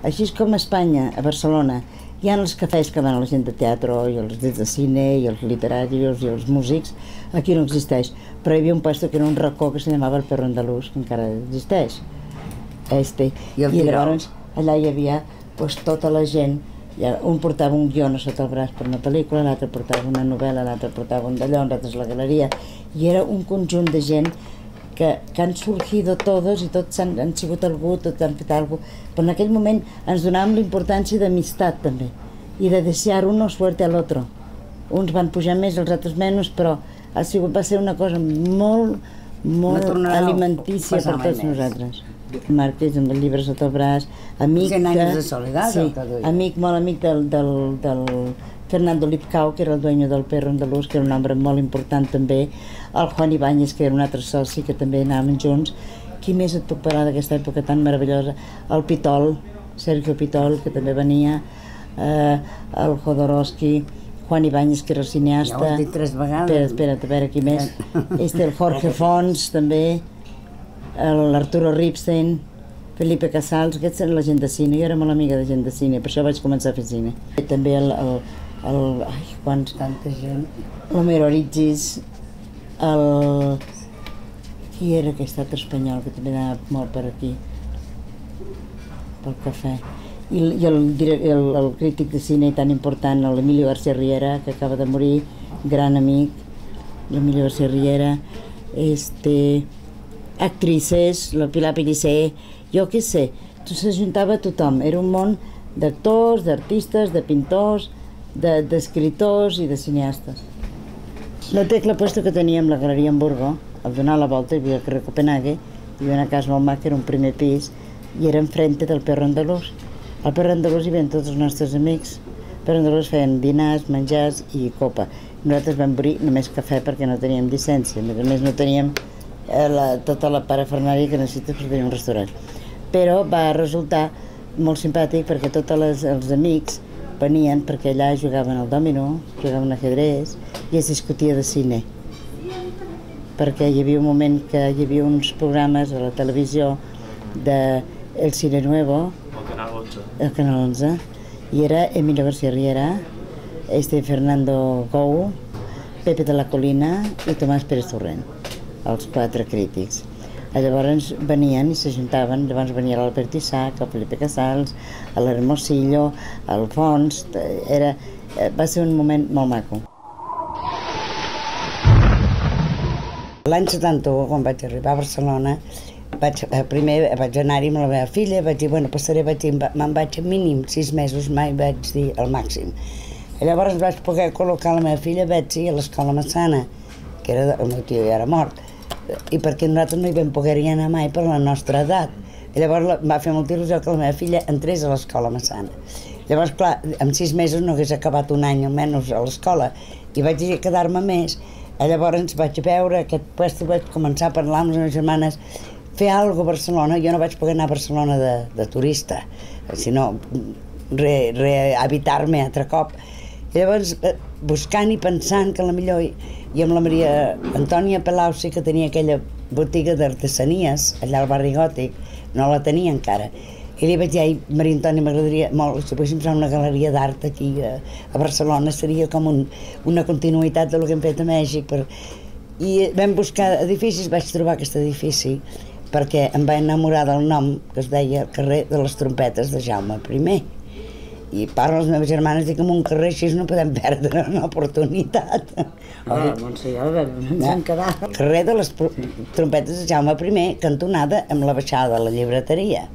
Així és com a Espanya, a Barcelona, hi ha els cafès que van a la gent de teatre, i els de cine, i els literaris, i els músics. Aquí no existeix, però hi havia un puesto que era un racó que se llamava el Perro Andalús, que encara existeix. I llavors allà hi havia tota la gent, un portava un guió sota el braç per una pel·lícula, l'altre portava una novel·la, l'altre portava un d'allò, l'altre la galeria, i era un conjunt de gent que han sorgido todos i tots han sigut algú, tots han fet alguna cosa, però en aquell moment ens donàvem l'importància d'amistat també, i de desear uno suerte al otro. Uns van pujar més, els altres menys, però va ser una cosa molt alimentícia per tots nosaltres. Márquez amb el llibre sota el braç, amic molt amic del Fernando Lipcau, que era el dueño del Perro Andalús, que era un home molt important també, el Juan Ibáñez, que era un altre soci, que també anàvem junts. Qui més et puc parlar d'aquesta època tan meravellosa? El Pitol, Sergio Pitol, que també venia, el Jodorowsky, Juan Ibáñez, que era el cineasta. Ja ho has dit 3 vegades. Espera't, a veure qui més. El Jorge Fons, també, l'Arturo Ripstein, Felipe Casals, aquests eren la gent de cine. Jo era molt amiga de gent de cine, per això vaig començar a fer cine. També tanta gent. L'Homero Aritzis, qui era aquest altre espanyol que també anava molt per aquí, pel cafè. I el crític de cine tan important, l'Emilio García Riera, que acaba de morir, gran amic, l'Emilio García Riera, actrices, la Pilar Pellicer, jo què sé, s'ajuntava tothom, era un món d'actors, d'artistes, de pintors, d'escriptors i de cineastes. La Tecla Puesto que teníem la galeria Hamburgo, al donar la volta hi havia el carrer Copenhague, hi havia una casa molt maca, que era un primer pis, i era enfrente del Perro Andalús. Al Perro Andalús hi havien tots els nostres amics. Al Perro Andalús feien dinars, menjars i copa. Nosaltres vam obrir només cafè perquè no teníem llicència, a més no teníem tota la parafernàlia que necessites per tenir un restaurant. Però va resultar molt simpàtic perquè tots els amics venien perquè allà jugaven al dòmino, jugaven a ajedrez i es discutia de cine. Perquè hi havia un moment que hi havia uns programes a la televisió de El Cine Nuevo, el Canal 11, i era Emilio García Riera, Fernando Gou, Pepe de la Colina i Tomàs Pérez Torrent, els 4 crítics. Llavors venien i s'ajuntaven, llavors venia l'Albert Isaac, el Felipe Casals, l'Hermosillo, el Fons, va ser un moment molt maco. L'any 71, quan vaig arribar a Barcelona, primer vaig anar-hi amb la meva filla, vaig dir, bueno, me'n vaig a mínim 6 mesos, mai vaig dir el màxim. Llavors vaig poder col·locar la meva filla Betsy a l'escola Massana, que el meu tio ja era mort, i perquè nosaltres no hi vam poder anar mai per la nostra edat. Llavors va fer molta il·lusió que la meva filla entrés a l'escola Massana. Llavors, clar, en 6 mesos no hagués acabat un any almenys a l'escola, i vaig dir quedar-me més. Llavors vaig veure aquest puesto, vaig començar a parlar amb les meves germanes, fer alguna cosa a Barcelona. Jo no vaig poder anar a Barcelona de turista, sinó rehabitar-me altre cop. I llavors, buscant i pensant que millor, i amb la Maria Antònia Pelau sí que tenia aquella botiga d'artesanies allà al barri Gòtic, no la tenia encara. I li vaig dir, Maria Antònia, m'agradaria molt, si poguéssim fer una galeria d'art aquí a Barcelona, seria com una continuïtat del que hem fet a Mèxic. I vam buscar edificis, vaig trobar aquest edifici, perquè em va enamorar del nom, que es deia Carrer de les Trompetes de Jaume I. I parlo a les meves germanes, dic que en un carrer així no podem perdre una oportunitat. Ens hem quedat. Carrer de les Trompetes de Jaume I, cantonada amb la baixada de la llibreteria.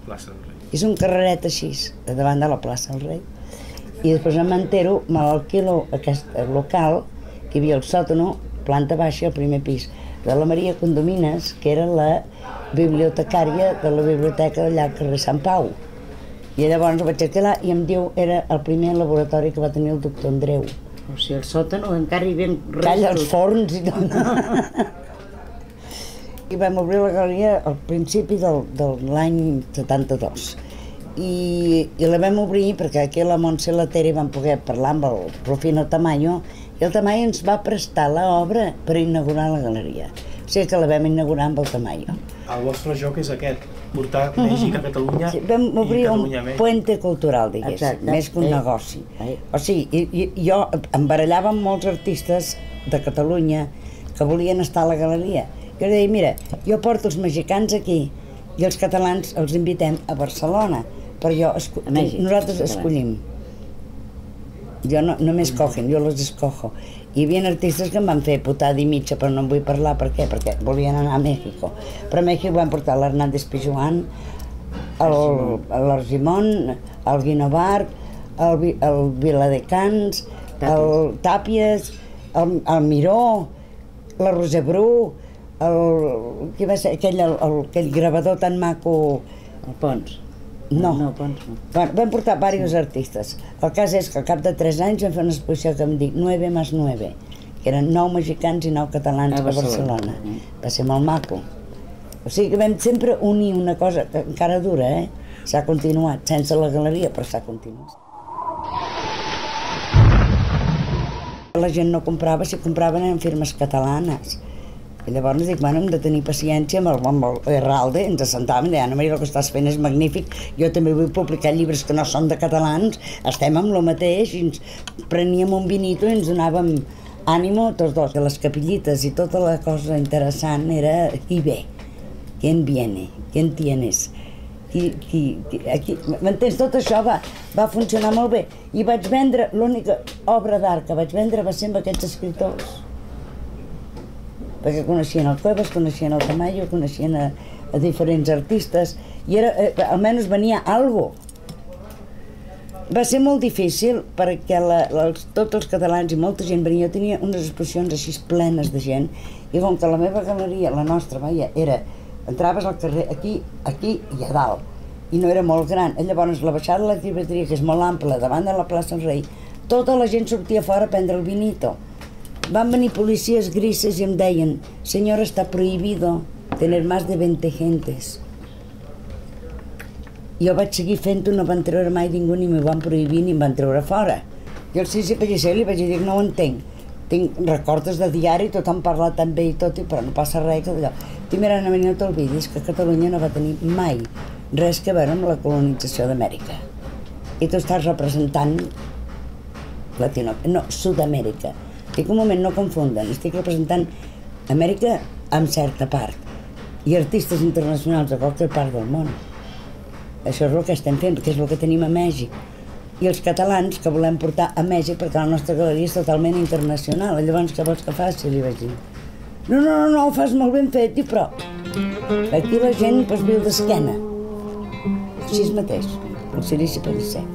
És un carreret així, davant de la plaça del Rei. I després m'entero, me l'alquilo aquest local, que hi havia el sòtano, planta baixa i el primer pis, de la Maria Condomines, que era la bibliotecària de la biblioteca d'allà al carrer Sant Pau. I llavors ho vaig alquilar i em diu, era el primer laboratori que va tenir el doctor Andreu. O sigui, el sòtano encara hi havia restos. Calla els forns i tot. I vam obrir la galeria al principi de l'any 72. I la vam obrir perquè aquí a la Montse Latera hi vam poder parlar amb el Rufino Tamayo, i el Tamayo ens va prestar l'obra per inaugurar la galeria. O sé que la vam inaugurar amb el Tamayo. El vostre joc és aquest, portar Mèxic a Catalunya i Vam obrir un Catalunya a Mèxic. puente cultural, diguéssim, més que un negoci. O sigui, jo em barallava amb molts artistes de Catalunya que volien estar a la galeria. Jo deia, mira, jo porto els mexicans aquí i els catalans els invitem a Barcelona, però nosaltres escollim. Jo no m'escogen, jo los escojo. Hi havia artistes que em van fer putada i mitja, però no en vull parlar. Per què? Perquè volien anar a Mèxico. Però a Mèxic van portar l'Hernández Pijuan, l'Argimon, el Guinovar, el Viladecans, el Tàpies, el Miró, la Roser Bru, qui va ser aquell gravador tan maco... El Pons. No, Pons no. Vam portar diversos artistes. El cas és que al cap de 3 anys vam fer una exposició que em dic 9 más 9, que eren 9 mexicans i 9 catalans a Barcelona. Va ser molt maco. O sigui que vam sempre unir una cosa que encara dura, s'ha continuat, sense la galeria, però s'ha continuat. La gent no comprava, si compraven en firmes catalanes. I llavors dic, bueno, hem de tenir paciència amb el Herralde, ens assentàvem i deien, mira, el que estàs fent és magnífic, jo també vull publicar llibres que no són de catalans, estem amb el mateix, i ens preníem un vinito i ens donàvem ànimo tots dos. De les capillites i tota la cosa interessant era qui ve, quién viene, quién tienes, m'entens? Tot això va funcionar molt bé i vaig vendre, l'única obra d'art que vaig vendre va ser amb aquests escriptors, perquè coneixien el Cuevas, coneixien el Tamayo, coneixien a diferents artistes i almenys venia algo. Va ser molt difícil perquè tots els catalans i molta gent venia. Jo tenia unes exposicions així plenes de gent i com que la meva galeria, la nostra, entraves al carrer aquí i a dalt i no era molt gran. Llavors la baixada de la llibreteria, que és molt ampla, davant de la plaça del Rei, tota la gent sortia fora a prendre el vinito. Van venir policies grises i em deien, señora, está prohibido tener más de 20 gentes. Jo vaig seguir fent-ho, no van treure mai ningú, ni m'ho van prohibir ni em van treure fora. Jo al Cici Pellicer li vaig dir, no ho entenc. Tinc recordes de diari, tothom parla tan bé i tot, però no passa res que d'allò. Mira, no t'oblidis que Catalunya no va tenir mai res que veure amb la colonització d'Amèrica. I tu estàs representant Sud-amèrica. Dic un moment, no confunden, estic representant Amèrica en certa part i artistes internacionals de qualsevol part del món. Això és el que estem fent, que és el que tenim a Mèxic. I els catalans que volem portar a Mèxic perquè la nostra galeria és totalment internacional. Llavors, què vols que faci? Li vaig dir. No, ho fas molt ben fet, i però aquí la gent viu d'esquena. Així mateix, el Cici Pellicer.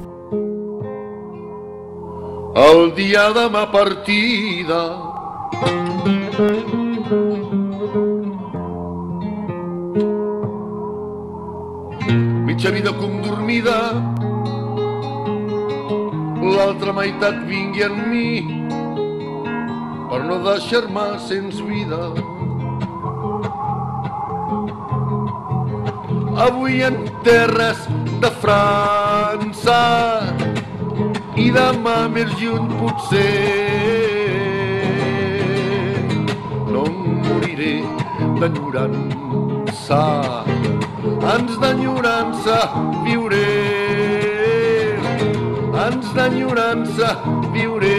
El dia de ma partida mitja vida com dormida, l'altra meitat vingui en mi per no deixar-me sens vida. Avui en terres de França i demà més lluny potser no em moriré d'enyorança, ans d'enyorança viuré, ans d'enyorança viuré.